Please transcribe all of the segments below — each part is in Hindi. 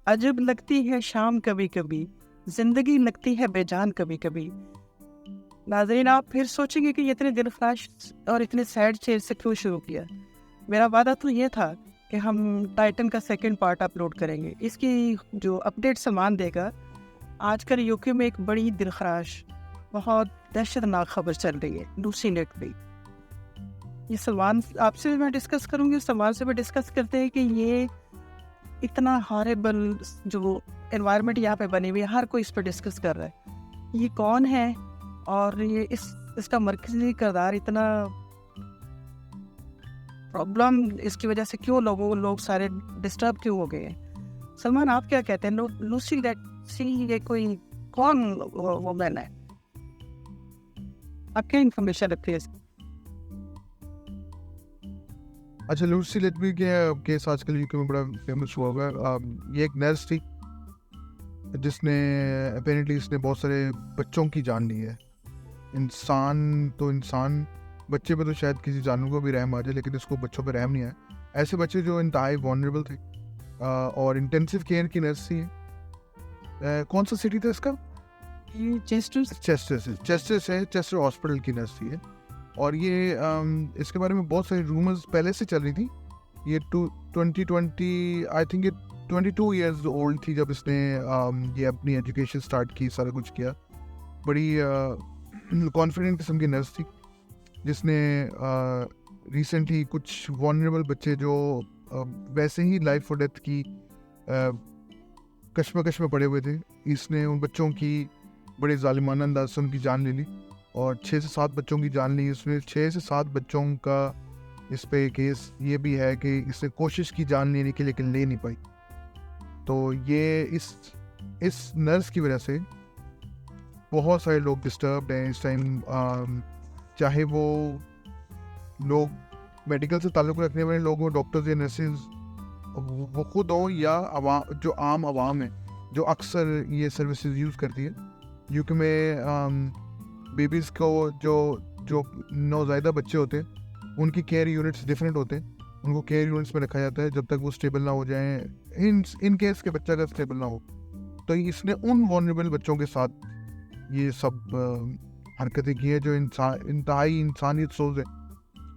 अजब लगती है शाम कभी कभी, जिंदगी लगती है बेजान कभी कभी। नाज़रीन, आप फिर सोचेंगे कि ये इतने दिलखराश और इतने सैड शेर से क्यों शुरू किया। मेरा वादा तो ये था कि हम टाइटन का सेकंड पार्ट अपलोड करेंगे। इसकी जो अपडेट सलमान देगा। आजकल यूके में एक बड़ी दिलखराश, बहुत दहशतनाक खबर चल रही है लूसी नेट पे। ये सलमान आपसे मैं डिस्कस करूँगी, सलमान से भी डिस्कस करते हैं कि ये इतना हॉरेबल जो एनवायरनमेंट यहाँ पे बनी हुई है, हर कोई इस पर डिस्कस कर रहा है। ये कौन है और ये इसका मरकजी किरदार इतना प्रॉब्लम, इसकी वजह से क्यों लोग सारे डिस्टर्ब क्यों हो गए हैं। सलमान, आप क्या कहते हैं? लूसी लेट्सी ये कोई कौन वुमन है? आप क्या इन्फॉर्मेशन रखती है? अच्छा, लूसी लेटवी के केस आजकल यूके में बड़ा फेमस हुआ हुआ है। ये एक नर्स थी जिसने अपेरेंटली इसने बहुत सारे बच्चों की जान ली है। इंसान बच्चे पे तो शायद किसी जानवर को भी रहम आ जाए, लेकिन इसको बच्चों पे रहम नहीं आया। ऐसे बच्चे जो इंतहाई वनरेबल थे और इंटेंसिव केयर की नर्स थी। कौन सा सिटी था इसका? चेस्टर हॉस्पिटल की नर्स थी। और ये इसके बारे में बहुत सारी रूमर्स पहले से चल रही थी। ये 2020 आई थिंक ये 22 इयर्स ओल्ड थी जब इसने ये अपनी एजुकेशन स्टार्ट की, सारा कुछ किया। बड़ी कॉन्फिडेंट किस्म की नर्स थी जिसने रिसेंटली कुछ वनरेबल बच्चे जो वैसे ही लाइफ और डेथ की कश्मकश में पड़े हुए थे, इसने उन बच्चों की बड़े जालिमाना अंदाज से उनकी जान ले ली और 6 से 7 बच्चों की जान ली। इसमें 6 से 7 बच्चों का इस पे केस ये भी है कि इसने कोशिश की जान लेने की लेकिन ले नहीं पाई। तो ये इस नर्स की वजह से बहुत सारे लोग डिस्टर्ब हैं इस टाइम। चाहे वो लोग मेडिकल से ताल्लुक़ रखने वाले लोग हों, डॉक्टर्स या नर्सेज वो खुद हों, या जो आम आवाम है जो अक्सर ये सर्विसेज यूज़ करती है। यूके में बेबीज़ को जो नौज़ायदा बच्चे होते हैं उनकी केयर यूनिट्स डिफरेंट होते हैं। उनको केयर यूनिट्स में रखा जाता है जब तक वो स्टेबल ना हो जाएं, इन केस के बच्चा अगर स्टेबल ना हो। तो इसने उन वनरेबल बच्चों के साथ ये सब हरकतें की है जो इंतहाई इंसानियत सोच है।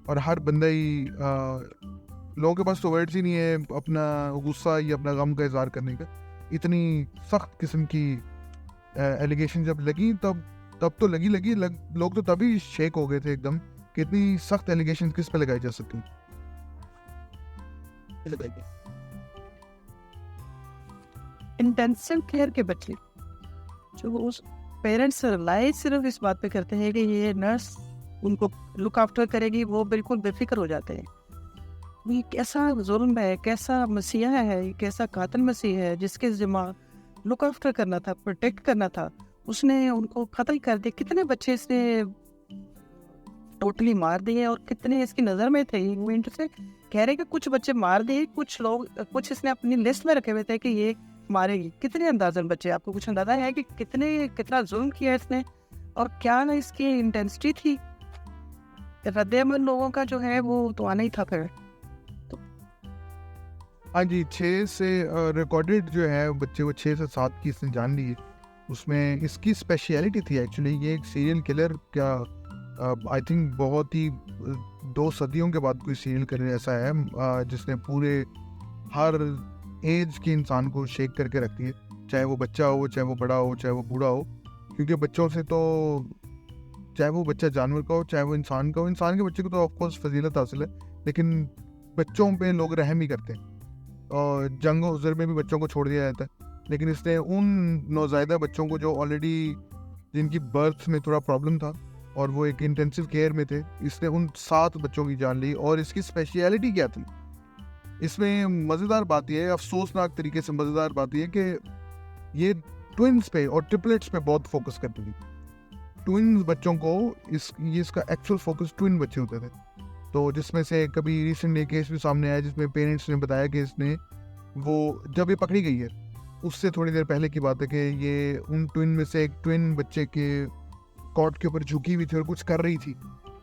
और हर बंदा ही लोगों के पास तो वर्ड्स ही नहीं है अपना गुस्सा या अपना गम का इजहार करने का। इतनी सख्त किस्म की एलिगेशन जब लगी तब तो लगी लोग तो तभी शेक हो गए थे एकदम कि इतनी सख्त एलिगेशन किस पे लगाई जा सकती। इंटेंसिव केयर के बच्चे जो उस पेरेंट्स रिलाई सिर्फ इस बात पे करते हैं कि ये नर्स उनको लुक आफ्टर करेगी, वो बिल्कुल बेफिक्र हो जाते हैं। ये कैसा जुल्म है, कैसा मसीहा है, कैसा कातिल मसीह है जिसके ज़िम्मा लुक आफ्टर करना था, प्रोटेक्ट करना था, उसने उनको कत्ल कर दिया। कितने बच्चे इसने टोटली मार दिए और कितने इसकी नज़र में थे। इवेंट से कह रहे कि कुछ बच्चे मार दिए, कुछ इसने अपनी लिस्ट में रखे हुए थे कि ये मारेगी। कितने अंदाजन बच्चे, आपको कुछ अंदाजा है कि कितना जुल्म किया इसने और क्या ना इसकी इंटेंसिटी थी? रद्द-ए-अमल लोगों का जो है वो तो आना ही था फिर। हाँ जी, 6 से रिकॉर्डेड जो है बच्चे वो 6 से 7 की इसने जान ली है। उसमें इसकी स्पेशलिटी थी एक्चुअली ये एक सीरियल किलर का। आई थिंक बहुत ही 2 सदियों के बाद कोई सीरियल किलर ऐसा है जिसने पूरे हर एज के इंसान को शेक करके रखती है, चाहे वो बच्चा हो, चाहे वो बड़ा हो, चाहे वो बूढ़ा हो। क्योंकि बच्चों से तो चाहे वो बच्चा जानवर का हो, चाहे वो इंसान का हो, इंसान के बच्चे को तो ऑफकोर्स फजीलत हासिल है, लेकिन बच्चों पे लोग रहम ही करते हैं और जंग उज़र में भी बच्चों को छोड़ दिया जाता है। लेकिन इसने उन नौज़ायदा बच्चों को जो ऑलरेडी जिनकी बर्थ में थोड़ा प्रॉब्लम था और वो एक इंटेंसिव केयर में थे, इसने उन 7 बच्चों की जान ली। और इसकी स्पेशलिटी क्या थी, इसमें मज़ेदार बात यह है, अफसोसनाक तरीके से मज़ेदार बात यह है कि ये ट्विन्स पे और ट्रिपलेट्स पे बहुत फोकस करती थी। ट्विन्स बच्चों को इसका एक्चुअल फोकस ट्विन बच्चे होते थे। तो जिसमें से कभी रिसेंटली केस भी सामने आया जिसमें पेरेंट्स ने बताया कि इसने वो जब ये पकड़ी गई है उससे थोड़ी देर पहले की बात है कि ये उन ट्विन में से एक ट्विन बच्चे के कॉट के ऊपर झुकी हुई थी और कुछ कर रही थी।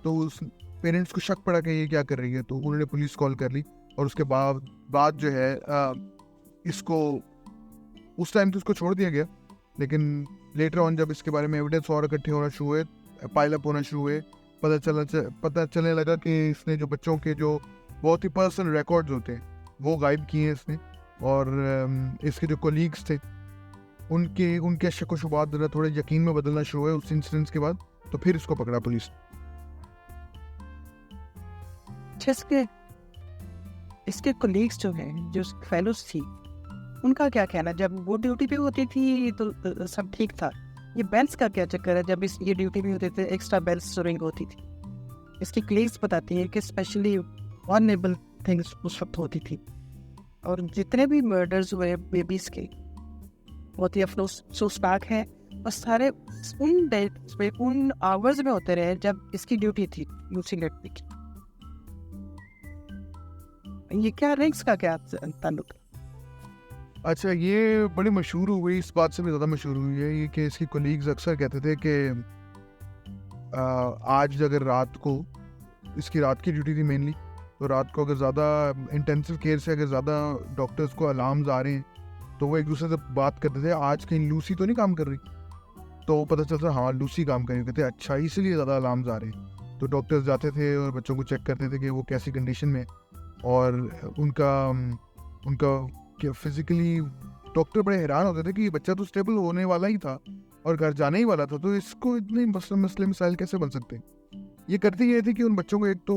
तो उस पेरेंट्स को शक पड़ा कि ये क्या कर रही है, तो उन्होंने पुलिस कॉल कर ली और उसके बाद जो है इसको उस टाइम तो उसको छोड़ दिया गया, लेकिन लेटर ऑन जब इसके बारे में एविडेंस और इकट्ठे होना शुरू हुए, पाइलअप होना शुरू हुए, पता चलने लगा कि इसने जो बच्चों के जो बहुत ही पर्सनल रिकॉर्ड्स होते हैं वो गायब किए इसने, और इसके जो कोलीग्स थे उनके शक व शुबात ज़रा थोड़े यकीन में बदलना शुरू हुए उस इंसिडेंट के बाद। तो फिर इसको पकड़ा पुलिस। जिसके इसके कोलीग्स जो हैं, जो फेलोज थी, उनका क्या कहना? जब वो ड्यूटी पे होती थी तो सब ठीक था। ये बेल्स का क्या चक्कर है? जब ये ड्यूटी पे होते थे एक्स्ट्रा बेल्स रिंग होती थी। इसकी कोलीग्स बताती हैं कि स्पेशली वल्नरेबल थिंग्स उस वक्त होती थी, और जितने भी मर्डर्स हुए बेबीज़ के बहुत ही अफसोसनाक है, और सारे उन डेट्स में, उन आवर्स में होते रहे जब इसकी ड्यूटी थी यूसी लड़की की। ये क्या रिंग्स का क्या ताल्लुक? अच्छा, ये बड़ी मशहूर हुई, इस बात से भी ज़्यादा मशहूर हुई है ये कि इसकी कोलीग्स अक्सर कहते थे कि आज अगर रात को, इसकी रात की ड्यूटी थी मेनली, तो रात को अगर ज़्यादा इंटेंसिव केयर से अगर ज़्यादा डॉक्टर्स को अलार्म्स आ रहे हैं तो वो एक दूसरे से बात करते थे, आज कहीं लूसी तो नहीं काम कर रही? तो पता चलता हाँ लूसी काम कर रही, कहते अच्छा इसलिए ज़्यादा अलार्म्स आ रहे हैं। तो डॉक्टर्स जाते थे और बच्चों को चेक करते थे कि वो कैसी कंडीशन में, और उनका फिजिकली डॉक्टर बड़े हैरान होते थे कि ये बच्चा तो स्टेबल होने वाला ही था और घर जाने ही वाला था, तो इसको इतने मसले मसाइल कैसे बन सकते हैं। ये करती ये थी कि उन बच्चों को एक तो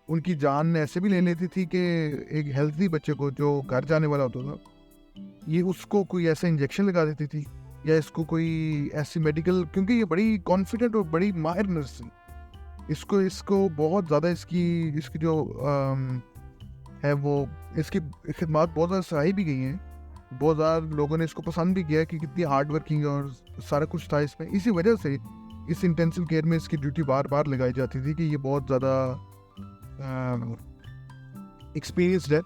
उनकी जान ऐसे भी ले लेती थी कि एक हेल्थी बच्चे को जो घर जाने वाला होता था, ये उसको कोई ऐसा इंजेक्शन लगा देती थी, या इसको कोई ऐसी मेडिकल, क्योंकि ये बड़ी कॉन्फिडेंट और बड़ी माहिर नर्स थी, इसको बहुत ज़्यादा इसकी जो है वो इसकी खिदमत बहुत ज़्यादा सराही भी गई हैं। बहुत ज़्यादा लोगों ने इसको पसंद भी किया कि कितनी हार्ड वर्किंग और सारा कुछ था इसमें। इसी वजह से इस इंटेंसिव केयर में इसकी ड्यूटी बार बार लगाई जाती थी कि ये बहुत ज़्यादा एक्सपीरियंस्ड है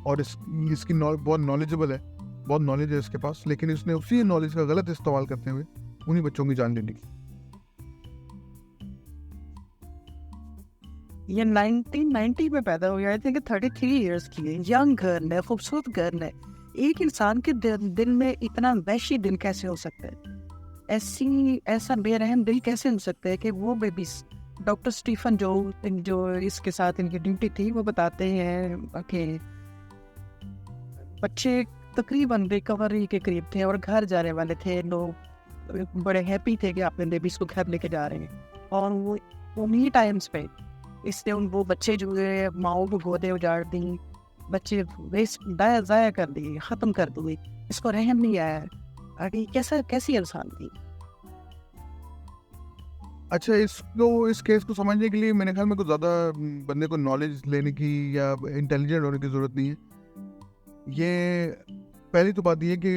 और इसकी बहुत नॉलेजेबल है, बहुत नॉलेज है इसके पास, लेकिन इसने उसी नॉलेज का गलत इस्तेमाल करते हुए उन्हीं बच्चों की जान ले ली। ये 1990 में पैदा हुई, आई थिंक 33 इयर्स की है, यंग गर्ल है, खूबसूरत गर्ल है। एक इंसान के दिल में इतना वहशी दिल कैसे हो सकता है? ऐसा बेरहम दिल कैसे हो सकता है कि वो बेबी? डॉक्टर स्टीफन जो इसके साथ इनकी ड्यूटी थी, वो बताते हैं कि बच्चे तकरीबन रिकवरी के करीब थे और घर जाने वाले थे। लोग बड़े हैप्पी थे कि अपने बेबीज को घर लेके जा रहे हैं, और वो उन्हीं टाइम्स पे इसने वो बच्चे जो है माओ को गोदे उजाड़ दी, बच्चे ज़ाया कर दिए, ख़त्म कर दिए। इसको रहम नहीं आया। अरे कैसी इंसान थी? अच्छा, इस केस को समझने के लिए मेरे ख्याल में कुछ ज़्यादा बंदे को नॉलेज लेने की या इंटेलिजेंट होने की ज़रूरत नहीं है। ये पहली तो बात ये कि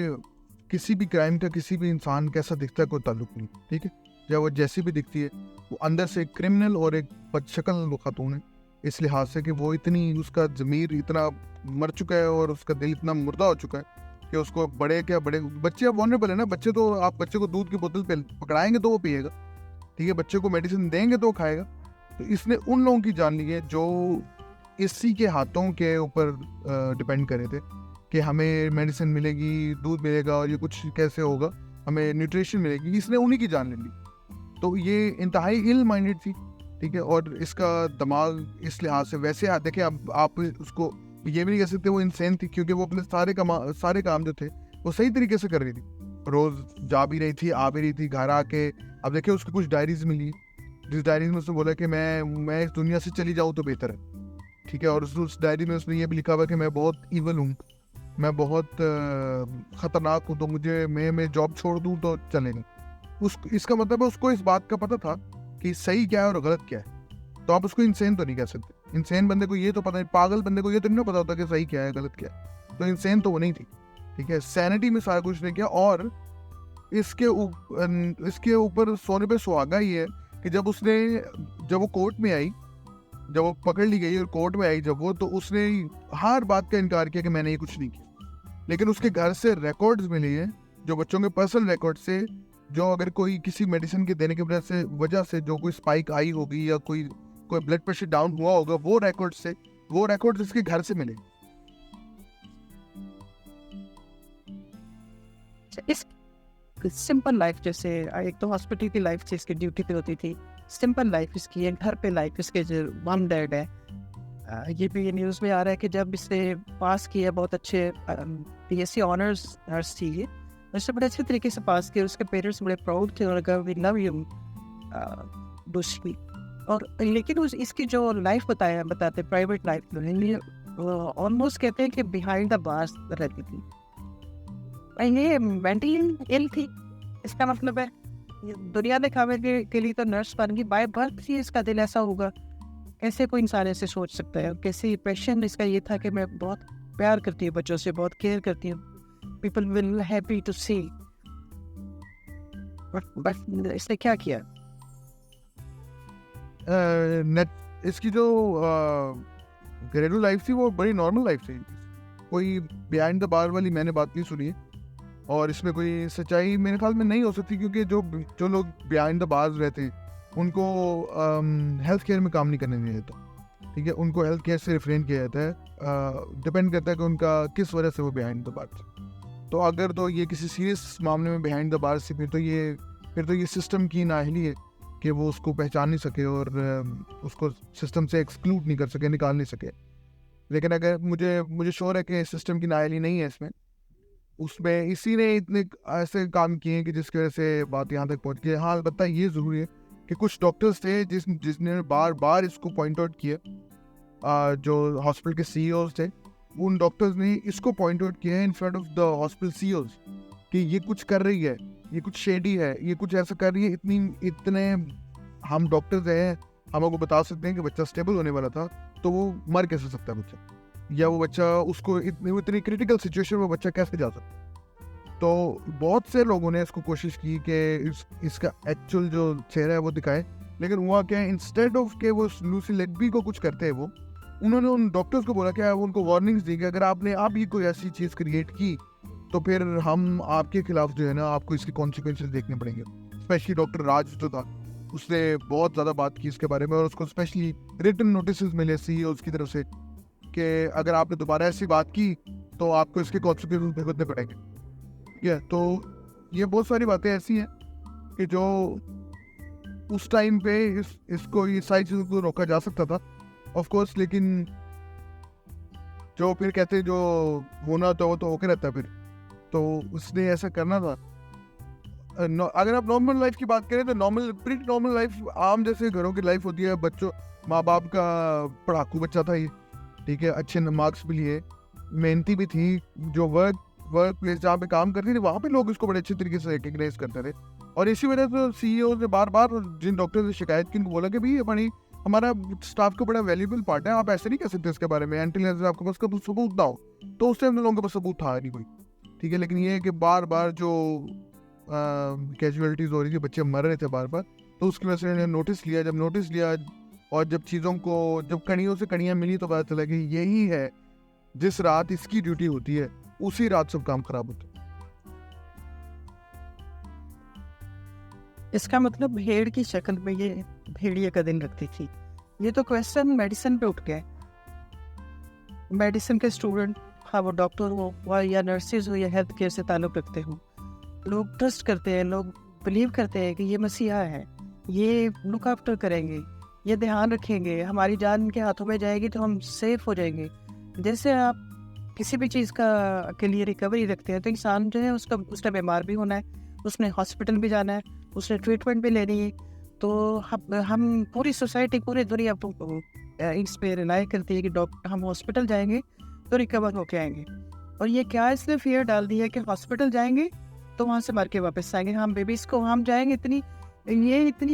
किसी भी क्राइम का किसी भी इंसान कैसा दिखता है कोई ताल्लुक नहीं, ठीक है? या वो जैसी भी दिखती है, वो अंदर से एक क्रिमिनल और एक बदशक्ल वो खातून है, इस लिहाज से कि वो इतनी, उसका ज़मीर इतना मर चुका है और उसका दिल इतना मुर्दा हो चुका है कि उसको बड़े बच्चे अब वनरेबल है ना। बच्चे तो आप बच्चे को दूध की बोतल पे पकड़ाएंगे तो वो पिएगा, ठीक है? बच्चे को मेडिसिन देंगे तो वो खाएगा। तो इसने उन लोगों की जान ली है जो इसी के हाथों के ऊपर डिपेंड करे थे कि हमें मेडिसिन मिलेगी, दूध मिलेगा और ये कुछ कैसे होगा, हमें न्यूट्रिशन मिलेगी। इसने उन्हीं की जान ले ली। तो ये इंतहाई इल माइंडेड थी, ठीक है? और इसका दिमाग इस लिहाज से वैसे देखिए, अब आप उसको ये भी नहीं कह सकते वो इंसान थी, क्योंकि वो अपने सारे काम जो थे वो सही तरीके से कर रही थी। रोज़ जा भी रही थी, आ भी रही थी, घर आके अब देखिए उसको कुछ डायरीज मिली, जिस डायरीज में उसने बोला कि मैं इस दुनिया से चली जाऊँ तो बेहतर है, ठीक है? और उस डायरी में उसने ये भी लिखा हुआ कि मैं बहुत ईवल हूँ, मैं बहुत ख़तरनाक हूँ, तो मैं जॉब छोड़ दूँ तो चलेगा। इसका मतलब है उसको इस बात का पता था कि सही क्या है और गलत क्या है। तो आप उसको इंसान तो नहीं कह सकते। इंसान बंदे को ये तो पता है, पागल बंदे को ये तो नहीं पता होता कि सही क्या है गलत क्या है। तो इंसान तो वो नहीं थी, ठीक है? सैनिटी में सारा कुछ नहीं किया। और इसके ऊपर सोने पे सुहागा ही है कि जब वो कोर्ट में आई, जब वो पकड़ ली गई और कोर्ट में आई जब वो, तो उसने हर बात का इनकार किया कि मैंने ये कुछ नहीं किया। लेकिन उसके घर से रिकॉर्ड्स मिली है, जो बच्चों के पर्सनल रिकॉर्ड से, जो अगर कोई किसी मेडिसिन के देने की वजह से जो कोई स्पाइक आई होगी या कोई ब्लड प्रेशर डाउन हुआ होगा, वो रिकॉर्ड्स इसके घर से मिले। इस सिंपल लाइफ, जैसे एक तो हॉस्पिटल की लाइफ थी, इसकी ड्यूटी पे होती थी, सिंपल लाइफ इसकी है, घर पे लाइफ इसके जो मम डैड है। ये भी न्यूज़ में आ रहा है कि जब इसने पास किया, बहुत अच्छे बीएससी ऑनर्स नर्स थी ये, उसने बड़े अच्छे तरीके से पास किया, उसके पेरेंट्स बड़े प्राउड थे, उन्होंने कहा वी लव यू बुशवी। और लेकिन उस इसकी जो लाइफ बताते प्राइवेट लाइफ में ऑलमोस्ट कहते हैं कि बिहाइंड द बार्स रहती थी। ये मेंटली इल थी, इसका मतलब है ये दुनिया दिखावे के लिए तो नर्स बन गई, बाय बर्थ ही इसका दिल ऐसा होगा। कैसे कोई इंसान ऐसे सोच सकता है? कैसे पैशन इसका ये था कि मैं बहुत प्यार करती हूँ बच्चों से, बहुत केयर करती हूँ, people will happy to see. But इसने क्या किया? नेट इसकी जो घरेलू लाइफ थी वो बड़ी नॉर्मल लाइफ थी, कोई बिहाइंड द बार वाली मैंने बात नहीं सुनी है, और इसमें कोई सच्चाई मेरे ख्याल में नहीं हो सकती, क्योंकि जो लोग बिहाइंड द बार्स रहते हैं उनको हेल्थ केयर में काम नहीं करने दिया जाता, ठीक है, उनको हेल्थ केयर से रिफ्रेन किया जाता है, डिपेंड करता है कि उनका किस वजह से वो बिहाइंड द बार्स। तो अगर तो ये किसी सीरियस मामले में बिहाइंड द बार्स से, फिर तो ये सिस्टम की नाअहली है कि वो उसको पहचान नहीं सके और उसको सिस्टम से एक्सक्लूड नहीं कर सके, निकाल नहीं सके। लेकिन अगर मुझे श्योर है कि सिस्टम की नाअहली नहीं है उसमें इसी ने इतने ऐसे काम किए हैं कि जिसकी वजह से बात यहाँ तक पहुँच गई। हाँ, अलबत्ता ये ज़रूरी है कि कुछ डॉक्टर्स थे जिसने बार बार इसको पॉइंट आउट किया, जो हॉस्पिटल के सीईओज थे, उन डॉक्टर्स ने इसको पॉइंट आउट किया है in front of the hospital CEOs कि ये कुछ कर रही है, ये कुछ शेडी है, ये कुछ ऐसा कर रही है, इतने हम डॉक्टर्स हैं, हम आपको बता सकते हैं कि बच्चा स्टेबल होने वाला था, तो वो मर कैसे सकता है बच्चा, या वो बच्चा उसको इतनी क्रिटिकल सिचुएशन में बच्चा कैसे जा सकता है। तो बहुत से लोगों ने इसको कोशिश की कि इसका एक्चुअल जो चेहरा है वो दिखाए, लेकिन हुआ क्या है, इंस्टेड ऑफ के वो लूसी लेग्बी को कुछ करते हैं, वो उन्होंने उन डॉक्टर्स को बोला क्या, वो उनको वार्निंग्स दी कि अगर आपने आप ही कोई ऐसी चीज़ क्रिएट की तो फिर हम आपके खिलाफ जो है ना, आपको इसके कॉन्सिक्वेंसेस देखने पड़ेंगे। स्पेशली डॉक्टर राज जो था, उसने बहुत ज़्यादा बात की इसके बारे में, और उसको स्पेशली रिटन नोटिस मिले सीईओज की तरफ से कि अगर आपने दोबारा ऐसी बात की तो आपको इसके कॉन्सिक्वेंसेस भुगतने पड़ेंगे। ठीक है, तो ये बहुत सारी बातें ऐसी हैं कि जो उस टाइम पे इसको ये सारी चीज़ों को रोका जा सकता था ऑफ कोर्स, लेकिन जो फिर कहते हैं जो होना होता है वो तो होके रहता है फिर, तो उसने ऐसा करना था। अगर आप नॉर्मल लाइफ की बात करें तो प्रीटी नॉर्मल लाइफ आम जैसे घरों की लाइफ होती है। बच्चों, माँ बाप का पढ़ाकू बच्चा था ये, ठीक है, अच्छे मार्क्स भी लिए, मेहनती भी थी, जो वर्क प्लेस जहाँ पे काम करती थी वहाँ पे लोग इसको बड़े अच्छे तरीके से रिकग्नाइज करते थे। और इसी वजह से सीईओ ने बार बार जिन डॉक्टर से शिकायत की, उनको बोला कि भाई हमारा स्टाफ को बड़ा वैल्यूबल पार्ट है, आप ऐसे नहीं कह सकते इसके बारे में, एंटिल आपके पास कभी सबूत ना हो। तो उस टाइम लोगों के पास सबूत था नहीं कोई, ठीक है। लेकिन ये है कि बार बार जो कैजुअलिटीज़ हो रही थी, बच्चे मर रहे थे बार बार, तो उसकी वजह से इन्होंने नोटिस लिया, और जब चीज़ों को जब कड़ियों से कड़ियाँ मिली तो पता चला कि यही है जिस रात इसकी ड्यूटी होती है उसी रात सब काम खराब होता है। इसका मतलब भेड़ की शक्ल में ये भेड़िए का दिन रखती थी। ये तो क्वेश्चन मेडिसिन पे उठ गए। मेडिसिन के स्टूडेंट, हाँ वो डॉक्टर हो या नर्सेज हो या हेल्थ केयर से ताल्लुक़ रखते हो, लोग ट्रस्ट करते हैं, लोग बिलीव करते हैं कि ये मसीहा है, ये लुक आफ्टर करेंगे, ये ध्यान रखेंगे, हमारी जान इनके हाथों में जाएगी तो हम सेफ हो जाएंगे। जैसे आप किसी भी चीज़ के लिए रिकवरी रखते हैं, तो इंसान जो है उसका बीमार भी होना है, उसने हॉस्पिटल भी जाना है, उसने ट्रीटमेंट भी लेनी है। तो हम पूरी सोसाइटी, पूरी दुनिया इस पे रिलाई करती है कि हम हॉस्पिटल जाएंगे तो रिकवर होके आएंगे। और ये क्या इसने फियर डाल दिया कि हॉस्पिटल जाएंगे तो वहाँ से मर के वापस आएंगे, हम बेबीज़ को हम जाएंगे। इतनी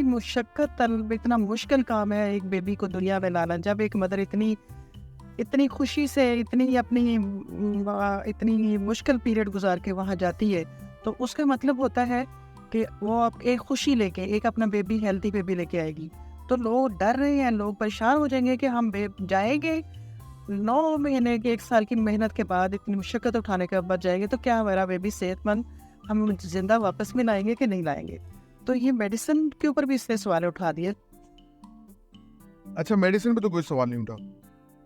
मुशक्क़त, इतना मुश्किल काम है एक बेबी को दुनिया में लाना। जब एक मदर इतनी खुशी से इतनी मुश्किल पीरियड गुजार के वहाँ जाती है, तो उसका मतलब होता है कि वो एक खुशी लेके, एक अपना बेबी, हेल्थी बेबी लेके आएगी। तो लोग डर रहे हैं, लोग परेशान हो जाएंगे कि हम जाएंगे 9 महीने के 1 साल की मेहनत के बाद, इतनी मुश्किल उठाने के बाद जाएंगे, तो क्या हमारा बेबी सेहतमंद हम जिंदा वापस में लाएंगे कि नहीं लाएंगे। तो ये मेडिसिन के ऊपर भी इसने सवाल उठा दिए। अच्छा, मेडिसिन पे तो कोई सवाल नहीं उठा,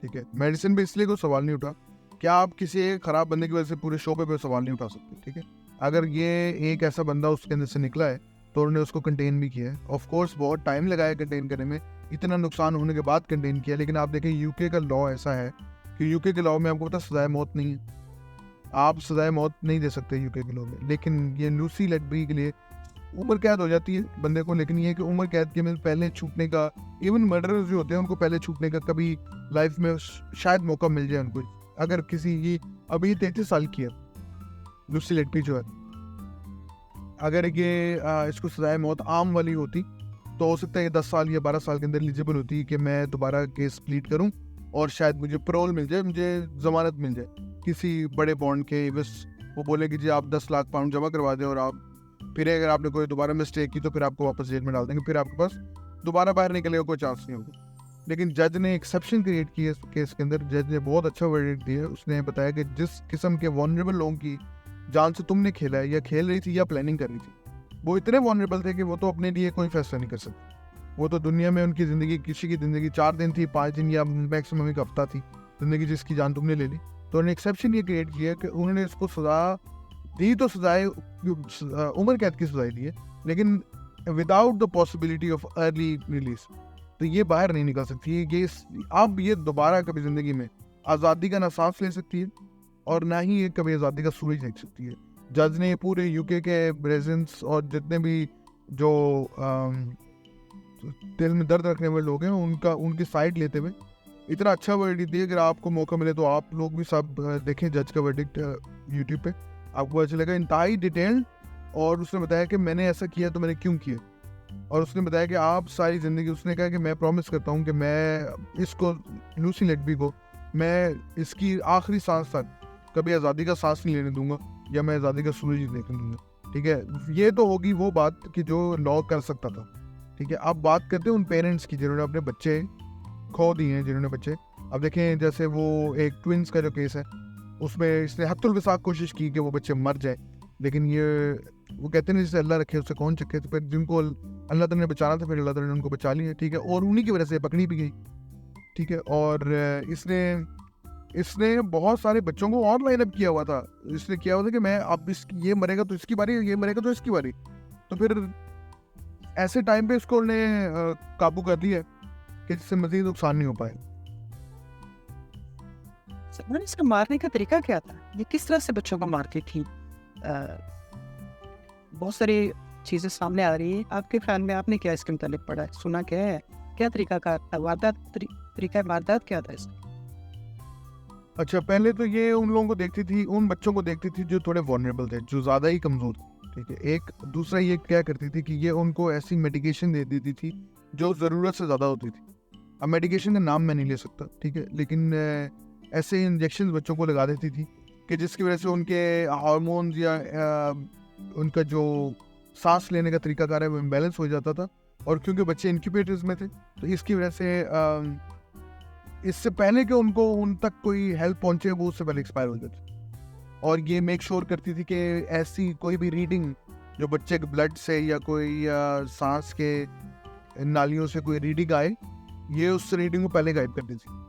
ठीक है, मेडिसिन पे इसलिए कोई सवाल नहीं उठा क्या आप किसी एक खराब बंदे की वजह से पूरे शो पे सवाल नहीं उठा सकते, ठीक है। अगर ये एक ऐसा बंदा उसके अंदर से निकला है तो उन्होंने उसको कंटेन भी किया है। ऑफ कोर्स बहुत टाइम लगाया कंटेन करने में, इतना नुकसान होने के बाद कंटेन किया, लेकिन आप देखें यूके का लॉ ऐसा है कि यूके के लॉ में आपको पता सजाए मौत नहीं है, आप सजाए मौत नहीं दे सकते यूके के लॉ में। लेकिन ये लूसी लेटबी के लिए उम्र कैद हो जाती है बंदे को, लेकिन ये है कि उम्र कैद के में पहले छूटने का, इवन मर्डरर्स जो होते हैं उनको पहले छूटने का कभी लाइफ में शायद मौका मिल जाए उनको। अगर किसी की अभी 33 साल की है लूसी लेटबी जो है, अगर ये इसको सजाए मौत आम वाली होती तो हो सकता है 10 साल या 12 साल के अंदर एलिजिबल होती कि मैं दोबारा केस प्लीड करूं और शायद मुझे पैरोल मिल जाए, मुझे जमानत मिल जाए किसी बड़े बॉन्ड के। बस वो बोले कि जी आप 10 लाख पाउंड जमा करवा दें और आप फिर अगर आपने कोई दोबारा मिस्टेक की तो फिर आपको वापस जेल में डाल देंगे, फिर आपके पास दोबारा बाहर निकलने का कोई चांस नहीं होगा। लेकिन जज ने एक्सेप्शन क्रिएट की है इस केस के अंदर। जज ने बहुत अच्छा वर्डिक्ट दिया। उसने बताया कि जिस किस्म के वनरेबल लोगों की जान से तुमने खेला है या खेल रही थी या प्लानिंग कर रही थी, वो इतने वनरेबल थे कि वो तो अपने लिए कोई फैसला नहीं कर सकते। वो तो दुनिया में उनकी ज़िंदगी, किसी की ज़िंदगी 4 दिन थी, 5 दिन या मैक्सिमम एक हफ्ता थी ज़िंदगी जिसकी जान तुमने ले ली। तो उन्होंने एक्सेप्शन ये क्रिएट किया कि उन्होंने इसको सज़ा दी, तो सजाए उम्र कैद की सजाई दी है, लेकिन without the possibility of early release. तो ये बाहर नहीं निकल सकती है। ये अब ये दोबारा कभी ज़िंदगी में आज़ादी का ना सांस ले सकती है और ना ही ये कभी आज़ादी का सूरज देख सकती है। जज ने पूरे यूके के रेजिडेंट्स और जितने भी जो दिल में दर्द रखने वाले लोग हैं उनकी साइड लेते हुए इतना अच्छा वर्डिक्ट दिया। अगर आपको मौका मिले तो आप लोग भी सब देखें जज का वर्डिक्ट यूट्यूब पे, आपको अच्छा लगा, इंतहाई डिटेल्ड। और उसने बताया कि मैंने ऐसा किया तो मैंने क्यों किया, और उसने बताया कि आप सारी ज़िंदगी, उसने कहा कि मैं प्रॉमिस करता हूँ कि मैं इसको लूसी लेटबी को मैं इसकी आखिरी सांस तक कभी आज़ादी का सांस नहीं लेने दूंगा या मैं आज़ादी का सूरज नहीं देखने दूंगा। ठीक है, ये तो होगी वो बात कि जो लॉ कर सकता था। ठीक है, अब बात करते हैं उन पेरेंट्स की जिन्होंने अपने बच्चे खो दिए हैं, जिन्होंने बच्चे, अब देखें जैसे वो एक ट्विंस का जो केस है उसमें इसने हत्तुल विसाक कोशिश की कि वो बच्चे मर जाए, लेकिन ये वो कहते हैं जिसे अल्लाह रखे उससे कौन चखे। तो फिर जिनको अल्लाह ताला ने बचाना था फिर अल्लाह ताला ने उनको बचा लिया। ठीक है, और उन्हीं की वजह से पकड़ी भी गई। ठीक है, और इसने बहुत सारे बच्चों को और लाइन अप किया हुआ था। इसने किया हुआ था कि मैं अब ये मरेगा तो इसकी बारी, ये मरेगा तो इसकी बारी। तो फिर ऐसे टाइम पे इसको उन्हें काबू कर लिया कि जिससे मजीद नुकसान नहीं हो पाए। सलमान, इसका मारने का तरीका क्या था? ये किस तरह से बच्चों को मारती थी? बहुत सारी चीज़ें सामने आ रही है। आपके ख्याल में आपने क्या इसके मुतालिक पढ़ा है, सुना क्या है, क्या तरीका का वारदात, तरीका वारदात क्या था इसका? अच्छा, पहले तो ये उन लोगों को देखती थी, उन बच्चों को देखती थी जो थोड़े वनरेबल थे, जो ज़्यादा ही कमज़ोर थे। ठीक है, एक दूसरा ये क्या करती थी कि ये उनको ऐसी मेडिकेशन दे देती थी जो ज़रूरत से ज़्यादा होती थी। अब मेडिकेशन का नाम मैं नहीं ले सकता, ठीक है, लेकिन ऐसे इंजेक्शन बच्चों को लगा देती थी कि जिसकी वजह से उनके हार्मोन्स या उनका जो सांस लेने का तरीकाकार है वो इम्बैलेंस हो जाता था। और क्योंकि बच्चे इंक्यूबेटर्स में थे तो इसकी वजह से इससे पहले कि उनको उन तक कोई हेल्प पहुंचे वो उससे पहले एक्सपायर हो जाती। और ये मेक श्योर करती थी कि ऐसी कोई भी रीडिंग जो बच्चे के ब्लड से या कोई सांस के नालियों से कोई रीडिंग आए, ये उस रीडिंग को पहले गायब कर दी थी।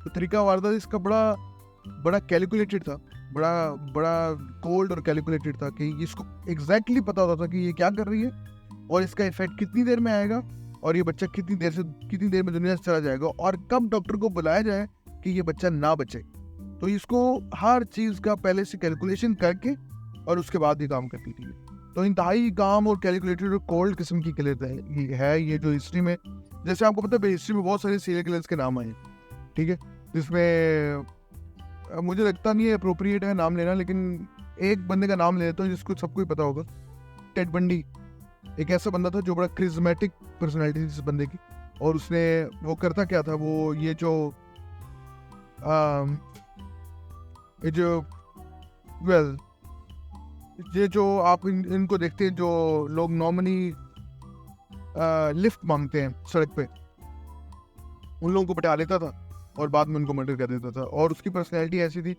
तो तरीका वारदात इसका बड़ा कैलकुलेटेड था, बड़ा कोल्ड और कैलकुलेटेड था कि इसको एग्जैक्टली पता होता था कि ये क्या कर रही है और इसका इफेक्ट कितनी देर में आएगा और ये बच्चा कितनी देर में दुनिया से चला जाएगा और कब डॉक्टर को बुलाया जाए कि ये बच्चा ना बचे। तो इसको हर चीज़ का पहले से कैलकुलेशन करके और उसके बाद ही काम करती थी। तो इंतहाई काम और कैलकुलेटेड और कोल्ड किस्म की किलर है ये जो हिस्ट्री में, जैसे आपको पता है हिस्ट्री में बहुत सारे सीरियल किलर्स के नाम आए। ठीक है, जिसमें मुझे लगता नहीं है अप्रोप्रिएट है नाम लेना, लेकिन एक बंदे का नाम ले लेता हूँ जिसको सबको ही पता होगा। टेड बंडी एक ऐसा बंदा था जो बड़ा क्रिज्मेटिक पर्सनैलिटी थी इस बंदे की। और उसने वो करता क्या था, वो ये जो आप इनको देखते हैं जो लोग नॉर्मली लिफ्ट मांगते हैं सड़क पे, उन लोगों को बटा लेता था और बाद में उनको मर्डर कर देता था। और उसकी पर्सनैलिटी ऐसी थी,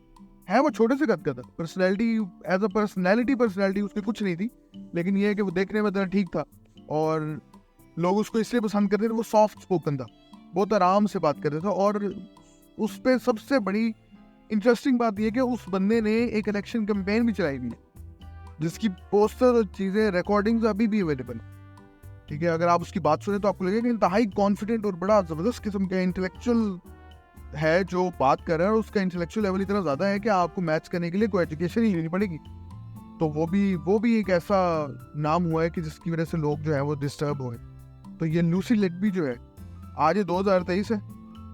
है वो छोटे से कद का था, पर्सनैलिटी एज अ पर्सनैलिटी उसकी कुछ नहीं थी, लेकिन ये है कि वो देखने में तरह ठीक था और लोग उसको इसलिए पसंद करते थे, वो सॉफ्ट स्पोकन था, बहुत आराम से बात करता था। और उस पर सबसे बड़ी इंटरेस्टिंग बात यह कि उस बंदे ने एक इलेक्शन कैंपेन भी चलाई हुई है जिसकी पोस्टर और चीज़ें रिकॉर्डिंग्स अभी भी अवेलेबल, ठीक है। अगर आप उसकी बात सुने तो आपको लगेगा कि इंतहाई कॉन्फिडेंट और बड़ा ज़बरदस्त किस्म का इंटेलेक्चुअल है जो बात कर रहा है, और उसका इंटेलेक्चुअल लेवल इतना ज़्यादा है कि आपको मैच करने के लिए कोई एजुकेशन ही लेनी पड़ेगी। तो वो भी एक ऐसा नाम हुआ है कि जिसकी वजह से लोग जो है वो डिस्टर्ब हुए। तो ये लूसी लेटबी जो है, आज ये 2023 है,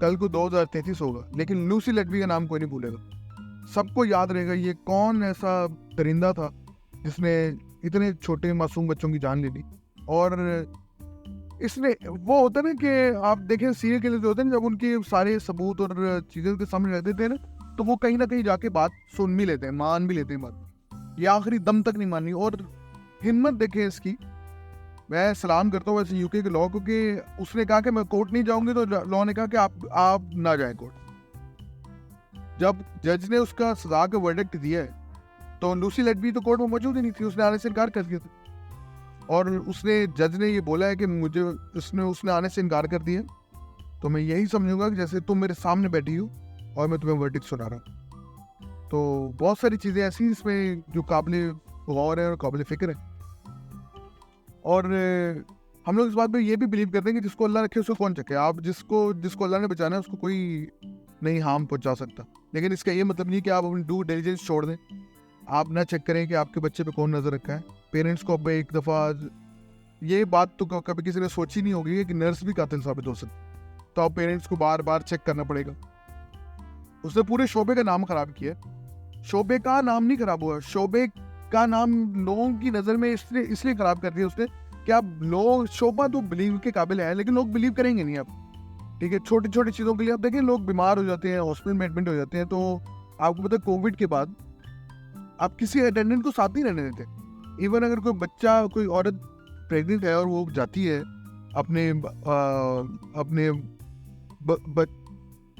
कल को 2033 होगा, लेकिन लूसी लेटबी का नाम कोई नहीं भूलेगा। सबको याद रहेगा ये कौन ऐसा दरिंदा था जिसने इतने छोटे मासूम बच्चों की जान ले ली। और इसने वो होता है ना कि आप देखें सीरियल किलर जो होते हैं, जब उनके सारे सबूत और चीज़ें उनके सामने रख देते हैं ना, तो वो कहीं ना कहीं जाके बात सुन भी लेते हैं, मान भी लेते हैं बात, ये आखिरी दम तक नहीं मानी। और हिम्मत देखें इसकी, मैं सलाम करता हूँ वैसे यूके के लॉ को कि उसने कहा कि मैं कोर्ट नहीं जाऊंगी, तो लॉ ने कहा कि आप ना जाएं कोर्ट। जब जज ने उसका सजा का वर्डिक्ट दिया है तो लूसी लेटबी तो कोर्ट में मौजूद ही नहीं थी, उसने आने से इनकार कर दिया था। और उसने जज ने ये बोला है कि मुझे उसने आने से इनकार कर दिया, तो मैं यही समझूंगा कि जैसे तुम मेरे सामने बैठी हो और मैं तुम्हें वर्डिक्ट सुना रहा हूँ। तो बहुत सारी चीज़ें ऐसी इसमें जो काबिल गौर है और काबिल फ़िक्र है। और हम लोग इस बात पे ये भी बिलीव करते हैं कि जिसको अल्लाह रखे उसको कौन चखे। आप जिसको अल्लाह ने बचाना है उसको कोई नहीं हार्म पहुंचा सकता, लेकिन इसका ये मतलब नहीं कि आप अपनी ड्यू डिलिजेंस छोड़ दें, आप ना चेक करें कि आपके बच्चे पे कौन नज़र रखा है। पेरेंट्स को अब एक दफ़ा ये बात तो कभी किसी ने सोची नहीं होगी कि नर्स भी कातिल साबित हो सकती, तो अब पेरेंट्स को बार बार चेक करना पड़ेगा। उसने पूरे शोबे का नाम खराब किया। शोबे का नाम नहीं खराब हुआ, शोबे का नाम लोगों की नज़र में इसलिए खराब कर दिया उसने कि अब लोग, शोभा तो बिलीव के काबिल है लेकिन लोग बिलीव करेंगे नहीं अब, ठीक है। छोटी छोटी चीज़ों के लिए आप देखें लोग बीमार हो जाते हैं, हॉस्पिटल में एडमिट हो जाते हैं। तो आपको पता है कोविड के बाद आप किसी अटेंडेंट को साथ नहीं रहने देते। इवन अगर कोई बच्चा, कोई औरत प्रेग्नेंट है और वो जाती है अपने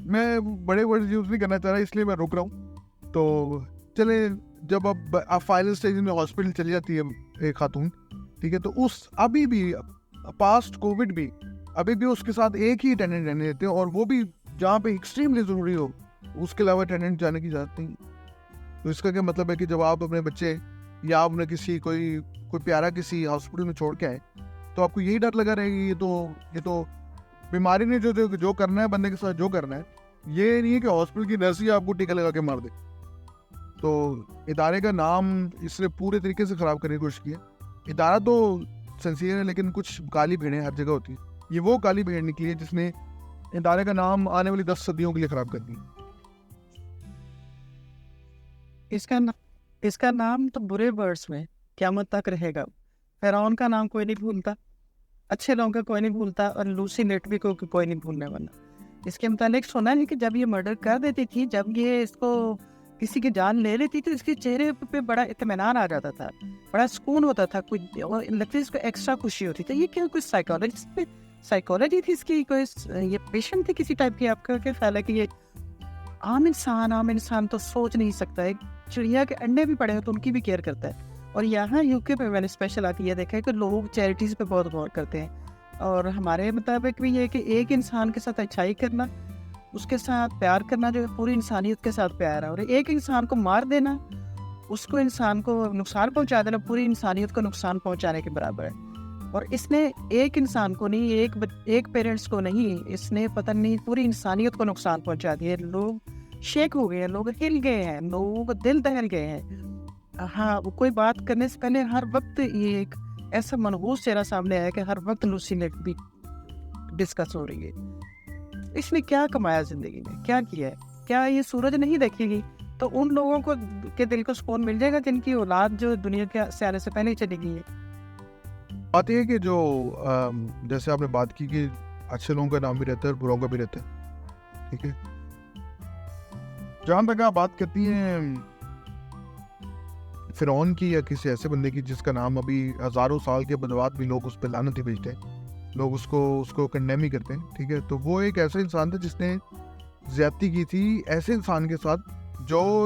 मैं बड़े वर्ड यूज़ नहीं करना चाह रहा इसलिए मैं रुक रहा हूँ। तो चले, जब अब फाइनल स्टेज में हॉस्पिटल चली जाती है एक खातून, ठीक है, तो उस अभी भी पास्ट कोविड भी अभी भी उसके साथ एक ही अटेंडेंट रहने देते हैं, और वो भी जहाँ पे एक्सट्रीमली ज़रूरी हो, उसके अलावा अटेंडेंट जाने की इजाज़त नहीं। तो इसका क्या मतलब है कि जब आप अपने बच्चे या आपने किसी कोई प्यारा किसी हॉस्पिटल में छोड़ के आए तो आपको यही डर लगा रहेगा ये तो बीमारी ने जो करना है बंदे के साथ, जो करना है, ये नहीं है कि हॉस्पिटल की नर्स ही आपको टीका लगा के मार दे। तो इदारे का नाम इसने पूरे तरीके से ख़राब करने की कोशिश की है। इदारा तो सिंसियर है लेकिन कुछ काली भीड़ें हर जगह होती है। ये वो काली भीड़ निकली है जिसने इदारे का नाम आने वाली 10 सदियों के लिए ख़राब कर दिया। इसका नाम तो बुरे वर्ड्स में क़यामत तक रहेगा। फ़िरौन का नाम कोई नहीं भूलता, अच्छे लोगों का कोई नहीं भूलता, और लूसी लेटबी को कोई नहीं भूलने वाला। इसके मुतालिक सुना है कि जब ये मर्डर कर देती थी, जब ये इसको किसी की जान ले लेती थी, इसके चेहरे पे बड़ा इत्मीनान आ जाता था, बड़ा सुकून होता था, कुछ लगता है इसको एक्स्ट्रा खुशी होती थी। ये क्या कोई साइकोलॉजी थी इसकी, कोई ये पेशेंट थी किसी टाइप की? आपका क्या ख्याल है कि ये आम इंसान तो सोच नहीं सकता है, चिड़िया के अंडे भी पड़े हो तो उनकी भी केयर करता है। और यहाँ यूके पे मैंने स्पेशल आके ये देखा है कि लोग चैरिटीज़ पे बहुत गौर करते हैं, और हमारे मुताबिक भी ये कि एक इंसान के साथ अच्छाई करना, उसके साथ प्यार करना, जो पूरी इंसानियत के साथ प्यार है, और एक इंसान को मार देना, उसको इंसान को नुकसान पहुँचा देना, पूरी इंसानियत को नुकसान पहुँचाने के बराबर है। और इसने एक इंसान को नहीं, एक पेरेंट्स को नहीं, इसने पता नहीं पूरी इंसानियत को नुकसान पहुँचा दिया। लोग शेक हो गए हैं, लोग हिल गए हैं, लोगों को दिल दहल गए हैं। हाँ, वो कोई बात करने से पहले हर वक्त ये एक ऐसा मनहूस चेहरा सामने आया कि हर वक्त लूसी लेटबी डिस्कस हो रही है। इसने क्या कमाया ज़िंदगी में, क्या किया है? क्या ये सूरज नहीं देखेगी तो उन लोगों को के दिल को सुकून मिल जाएगा जिनकी औलाद जो दुनिया के से आने से पहले ही चली गई है। बात यह है कि जो जैसे आपने बात की कि अच्छे लोगों का नाम भी रहता है और बुरों का भी रहता है, ठीक है। जहाँ तक आप बात करती हैं फ़िरौन की या किसी ऐसे बंदे की जिसका नाम अभी हज़ारों साल के बाद भी लोग उस पर लानत ही भेजते हैं, लोग उसको कंडेम ही करते हैं, ठीक है। तो वो एक ऐसा इंसान था जिसने ज़्यादती की थी ऐसे इंसान के साथ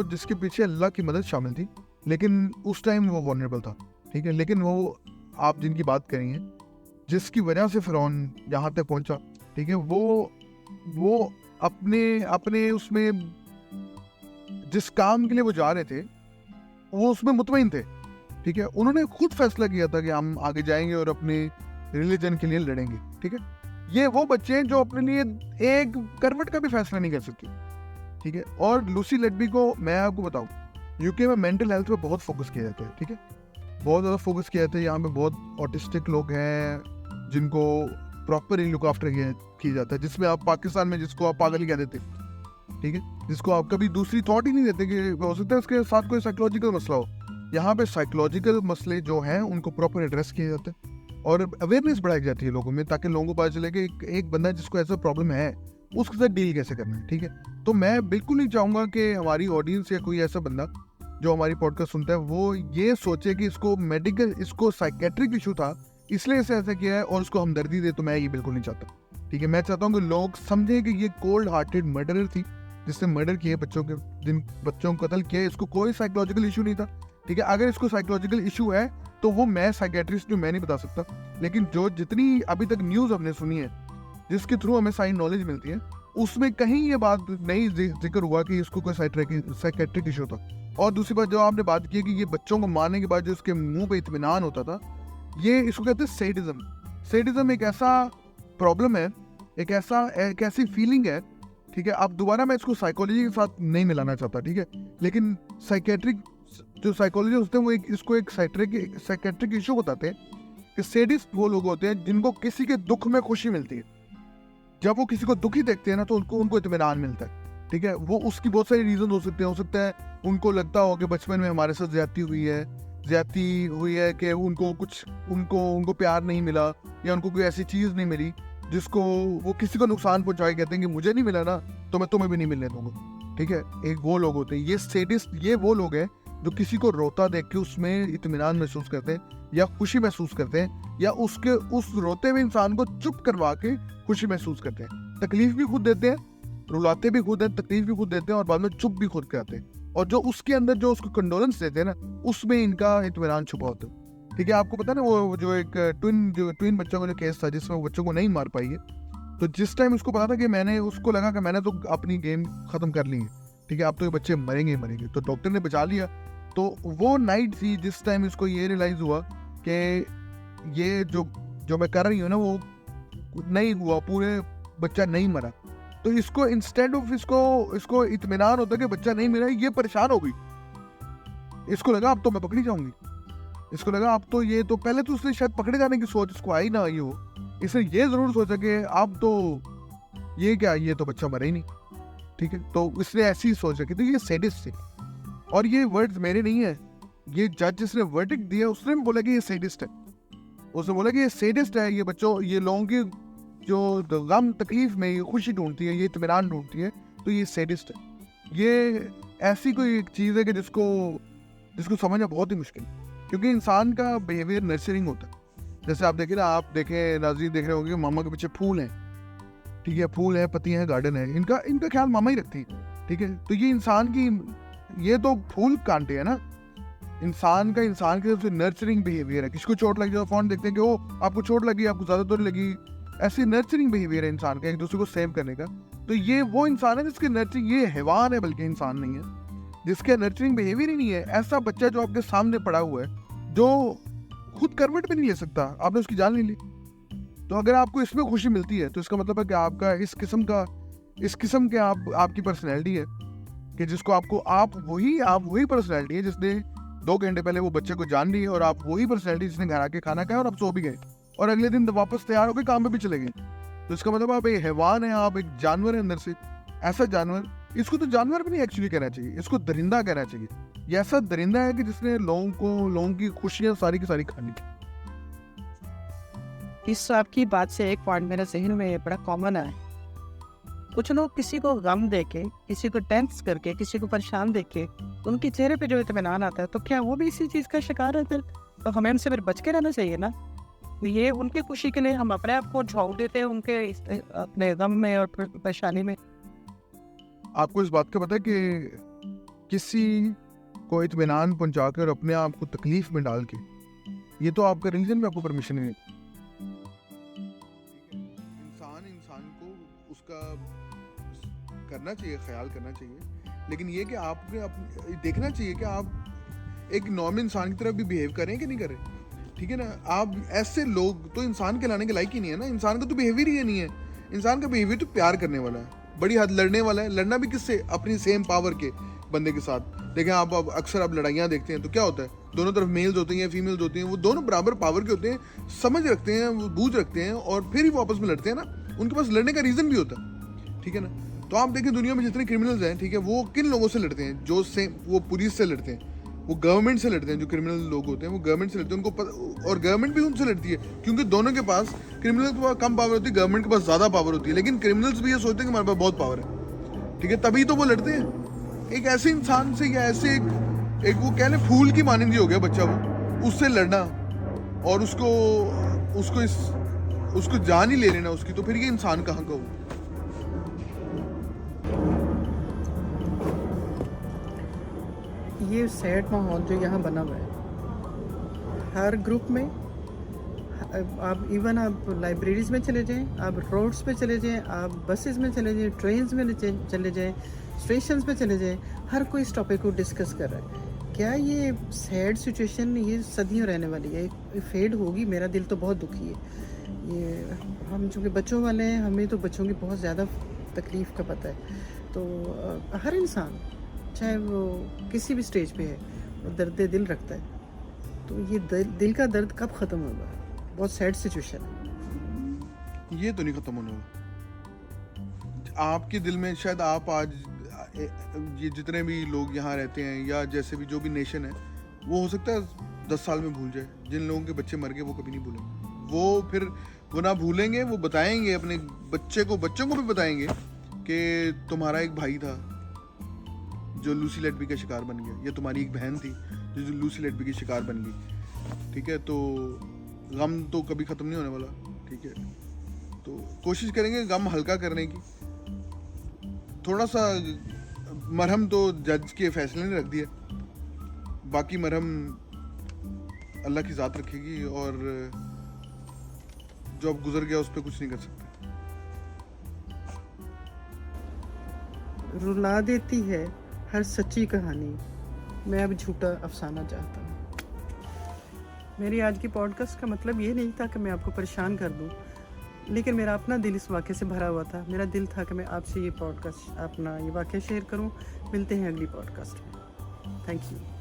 जिसके पीछे अल्लाह की मदद शामिल थी, लेकिन उस टाइम वो वल्नरेबल था, ठीक है। लेकिन वो आप जिनकी बात करी हैं, जिसकी वजह से फ़िरौन यहाँ तक पहुँचा, ठीक है, वो अपने उसमें जिस काम के लिए वो जा रहे थे वो उसमें मुतमईन थे, ठीक है। उन्होंने खुद फैसला किया था कि हम आगे जाएंगे और अपने रिलीजन के लिए लड़ेंगे, ठीक है। ये वो बच्चे हैं जो अपने लिए एक करवट का भी फैसला नहीं कर सकते, ठीक है। और लूसी लेडबी को मैं आपको बताऊं, यूके में मेंटल हेल्थ पे बहुत फोकस किया जाता है, ठीक है, बहुत ज़्यादा फोकस किया जाता है। यहाँ पे बहुत ऑटिस्टिक लोग हैं जिनको प्रॉपरली लुक आफ्टर किया जाता है, जिसमें आप पाकिस्तान में जिसको आप पागल ही कह देते, ठीक है, जिसको आप कभी दूसरी थॉट ही नहीं देते कि हो सकता है उसके साथ कोई साइकोलॉजिकल मसला हो। यहाँ पे साइकोलॉजिकल मसले जो हैं उनको प्रॉपर एड्रेस किया जाता है और अवेयरनेस बढ़ाई जाती है लोगों में, ताकि लोगों को पता चले कि एक बंदा जिसको ऐसा प्रॉब्लम है उसके साथ डील कैसे करना है, ठीक है। तो मैं बिल्कुल नहीं चाहूँगा कि हमारी ऑडियंस या कोई ऐसा बंदा जो हमारी पॉडकास्ट सुनता है वो ये सोचे कि इसको साइकेट्रिक इशू था इसलिए इसे ऐसा किया है और उसको हमदर्दी दे। तो मैं ये बिल्कुल नहीं चाहता, ठीक है। मैं चाहता हूँ कि लोग समझें कि ये कोल्ड हार्टेड मर्डरर थी जिसने मर्डर किए जिन बच्चों को कत्ल किया। इसको कोई साइकोलॉजिकल इशू नहीं था, ठीक है। अगर इसको साइकोलॉजिकल इशू है तो वो मैं साइकेट्रिस्ट हूँ, मैं नहीं बता सकता, लेकिन जितनी अभी तक न्यूज़ हमने सुनी है जिसके थ्रू हमें सारी नॉलेज मिलती है उसमें कहीं ये बात नहीं जिक्र हुआ कि इसको कोई साइकेट्रिक इशू था। और दूसरी बात जो आपने बात की कि ये बच्चों को मारने के बाद जो उसके मुंह पे इत्मीनान होता था, ये इसको कहते हैं सैडिज्म। सैडिज्म एक ऐसा प्रॉब्लम है, एक ऐसी फीलिंग है, ठीक है। अब दोबारा मैं इसको साइकोलॉजी के साथ नहीं मिलाना चाहता, ठीक है, लेकिन साइकेट्रिक जो साइकोलॉजी होते हैं वो इसको एक साइकेट्रिक इशू बताते हैं कि सैडिस्ट वो लोग होते हैं जिनको किसी के दुख में खुशी मिलती है। जब वो किसी को दुखी देखते हैं ना तो उनको इत्मीनान मिलता है, ठीक है। वो उसकी बहुत सारी रीजन हो सकते हैं उनको लगता हो कि बचपन में हमारे साथ ज्यादती हुई है कि उनको प्यार नहीं मिला या उनको कोई ऐसी चीज़ नहीं मिली जिसको वो किसी को नुकसान पहुंचाए, कहते हैं कि मुझे नहीं मिला ना तो मैं तुम्हें भी नहीं मिलने दूंगा, ठीक है। एक वो लोग होते हैं ये सैडिस्ट, ये वो लोग हैं जो किसी को रोता देख के उसमें इत्मीनान महसूस करते हैं या खुशी महसूस करते हैं या उस रोते हुए इंसान को चुप करवा के खुशी महसूस करते हैं। तकलीफ भी खुद देते हैं, रुलाते भी खुद हैं, तकलीफ भी खुद देते हैं और बाद में चुप भी खुद कराते हैं। और जो उसके अंदर जो उसको कंडोलेंस देते हैं ना उसमें इनका इत्मीनान छुपा होता है, ठीक है। आपको पता है ना वो जो एक ट्विन बच्चों का जो केस था जिसमें वो बच्चों को नहीं मार पाई है, तो जिस टाइम उसको पता था कि उसको लगा कि मैंने तो अपनी गेम खत्म कर ली है, ठीक है, अब तो ये बच्चे मरेंगे, तो डॉक्टर ने बचा लिया। तो वो नाइट थी जिस टाइम इसको ये रियलाइज हुआ कि ये जो मैं कर रही हूँ ना वो नहीं हुआ, पूरे बच्चा नहीं मरा। तो इसको इंस्टेड ऑफ इसको इत्मीनान होता कि बच्चा नहीं मिला, ये परेशान हो गई। इसको लगा अब तो मैं पकड़ी जाऊंगी, इसको लगा अब तो ये तो पहले तो उसने शायद पकड़े जाने की सोच इसको आई ना आई हो, इसने ये जरूर सोचा कि अब तो ये तो बच्चा मरा ही नहीं, ठीक है। तो इसने ऐसी सोच रखी। तो ये सैडिस्ट थे और ये वर्ड्स मेरे नहीं है, ये जज जिसने वर्डिक्ट दिया उसने बोला कि ये सैडिस्ट है। उसने बोला कि ये सैडिस्ट है, ये बच्चों ये लोगों की जो गम तकलीफ में ये खुशी ढूंढती है, ये इत्मीनान ढूंढती है, तो ये सैडिस्ट है। ये ऐसी कोई एक चीज़ है कि जिसको समझना बहुत ही मुश्किल है, क्योंकि इंसान का बिहेवियर नर्चरिंग होता है। जैसे आप देखें नाज़रीन देख रहे होंगे मामा के पीछे फूल हैं, ठीक है, फूल है, पत्तियां हैं, गार्डन है, इनका ख्याल मामा ही रखती है, ठीक है। तो ये इंसान की ये तो फूल कांटे है ना, इंसान की तरफ से नर्चरिंग बिहेवियर है। किसी को चोट लग जाए फोन देखते हैं कि ओ आपको चोट लगी, आपको ज़्यादा तो नहीं लगी, ऐसी नर्चरिंग बिहेवियर है इंसान का एक दूसरे को सेव करने का। तो ये वो इंसान है जिसके नर्चरिंग, ये हैवान है बल्कि इंसान नहीं है, जिसके नर्चरिंग बिहेवियर ही नहीं है। ऐसा बच्चा जो आपके सामने पड़ा हुआ है जो खुद करवट भी नहीं ले सकता, आपने उसकी जान नहीं ली। तो अगर आपको इसमें खुशी मिलती है तो इसका मतलब है कि आपका इस किस्म के आपकी पर्सनैलिटी है कि जिसको आप वही पर्सनैलिटी है जिसने 2 घंटे पहले वो बच्चे को जान ली और आप वही पर्सनैलिटी जिसने घर आके खाना खाया और आप सो भी गए और अगले दिन वापस तैयार होकर काम पे भी चले गए। तो इसका मतलब आप एक हैवान है, आप एक जानवर है अंदर से। ऐसा जानवर, इसको तो जानवर भी नहीं एक्चुअली कहना चाहिए, इसको दरिंदा कहना चाहिए। ये ऐसा दरिंदा है कि जिसने लोगों की खुशियां सारी की सारी खानी। इस आपकी बात से एक पॉइंट मेरे जहन में बड़ा कॉमन है। कुछ लोग किसी को गम देके, किसी को टेंस करके, किसी को परेशान देके उनके चेहरे पे जो इत्मीनान आता है, तो क्या वो भी इसी चीज़ का शिकार है? फिर तो हमें उनसे फिर बच के रहना चाहिए ना। ये उनकी खुशी के लिए हम अपने आप को झोंक देते हैं उनके अपने गम में और परेशानी में। आपको इस बात का पता है कि किसी को इत्मीनान पहुंचा कर अपने आप को तकलीफ में डाल के, ये तो आपका रिलीजन में आपको परमिशन नहीं है। इंसान को उसका करना चाहिए, ख्याल करना चाहिए, लेकिन ये कि आपको देखना चाहिए कि आप एक नॉर्मल इंसान की तरह भी बिहेव करें कि नहीं करें, ठीक है ना। आप ऐसे लोग तो इंसान कहलाने के लायक ही नहीं है ना। इंसान का तो बिहेवियर ही नहीं है। इंसान का बिहेवियर तो प्यार करने वाला है, बड़ी हद लड़ने वाला है। लड़ना भी किससे? अपनी सेम पावर के बंदे के साथ। देखें आप अक्सर आप लड़ाइयाँ देखते हैं तो क्या होता है, दोनों तरफ मेल्स होते हैं या फीमेल्स होती हैं, वो दोनों बराबर पावर के होते हैं, समझ रखते हैं, वो बूझ रखते हैं और फिर ही वो आपस में लड़ते हैं ना। उनके पास लड़ने का रीज़न भी होता है, ठीक है ना। तो आप देखें दुनिया में जितने क्रिमिनल्स हैं, ठीक है, वो किन लोगों से लड़ते हैं? जो सेम वो पुलिस से लड़ते हैं, वो गवर्नमेंट से लड़ते हैं। जो क्रिमिनल लोग होते हैं वो गवर्नमेंट से लड़ते हैं, उनको और गवर्नमेंट भी उनसे लड़ती है, क्योंकि दोनों के पास, क्रिमिनल के पास कम पावर होती है, गवर्नमेंट के पास ज़्यादा पावर होती है। लेकिन क्रिमिनल्स भी ये सोचते हैं कि हमारे पास बहुत पावर है, ठीक है, तभी तो वो लड़ते हैं। एक ऐसे इंसान से या ऐसे एक वो कह लें फूल की मानंदी हो गया बच्चा, वो उससे लड़ना और उसको जान ही ले लेना उसकी, तो फिर ये इंसान कहाँ का हो? ये सैड माहौल जो यहाँ बना हुआ है, हर ग्रुप में, आप इवन आप लाइब्रेरीज़ में चले जाएं, आप रोड्स पे चले जाएं, आप बसेस में चले जाएं, ट्रेन्स में चले जाएं, स्टेशंस पे चले जाएं, हर कोई इस टॉपिक को डिस्कस कर रहा है। क्या ये सैड सिचुएशन ये सदियों रहने वाली है? फेड होगी? मेरा दिल तो बहुत दुखी है। ये हम चूँकि बच्चों वाले हैं, हमें तो बच्चों की बहुत ज़्यादा तकलीफ़ का पता है। तो हर इंसान चाहे वो किसी भी स्टेज पे है, वो दर्द दिल रखता है। तो ये दिल का दर्द कब ख़त्म होगा? बहुत सैड सिचुएशन है। ये तो नहीं ख़त्म होने वाला आपके दिल में। शायद आप आज ये जितने भी लोग यहाँ रहते हैं या जैसे भी जो भी नेशन है, वो हो सकता है 10 साल में भूल जाए। जिन लोगों के बच्चे मर गए वो कभी नहीं भूलेंगे। वो ना भूलेंगे, वो बताएंगे अपने बच्चों को भी बताएंगे कि तुम्हारा एक भाई था जो लूसी लेटबी का शिकार बन गया, या तुम्हारी एक बहन थी जो लूसी लेटबी की शिकार बन गई, ठीक है। तो गम तो कभी ख़त्म नहीं होने वाला, ठीक है। तो कोशिश करेंगे गम हल्का करने की। थोड़ा सा मरहम तो जज के फैसले ने रख दिया, बाकी मरहम अल्लाह की ज़ात रखेगी, और जो अब गुजर गया उस पर कुछ नहीं कर सकते। रुला देती है हर सच्ची कहानी, मैं अब झूठा अफसाना चाहता हूँ। मेरी आज की पॉडकास्ट का मतलब ये नहीं था कि मैं आपको परेशान कर दूँ, लेकिन मेरा अपना दिल इस वाक़े से भरा हुआ था। मेरा दिल था कि मैं आपसे ये पॉडकास्ट, अपना ये वाक़या शेयर करूँ। मिलते हैं अगली पॉडकास्ट में। Thank you.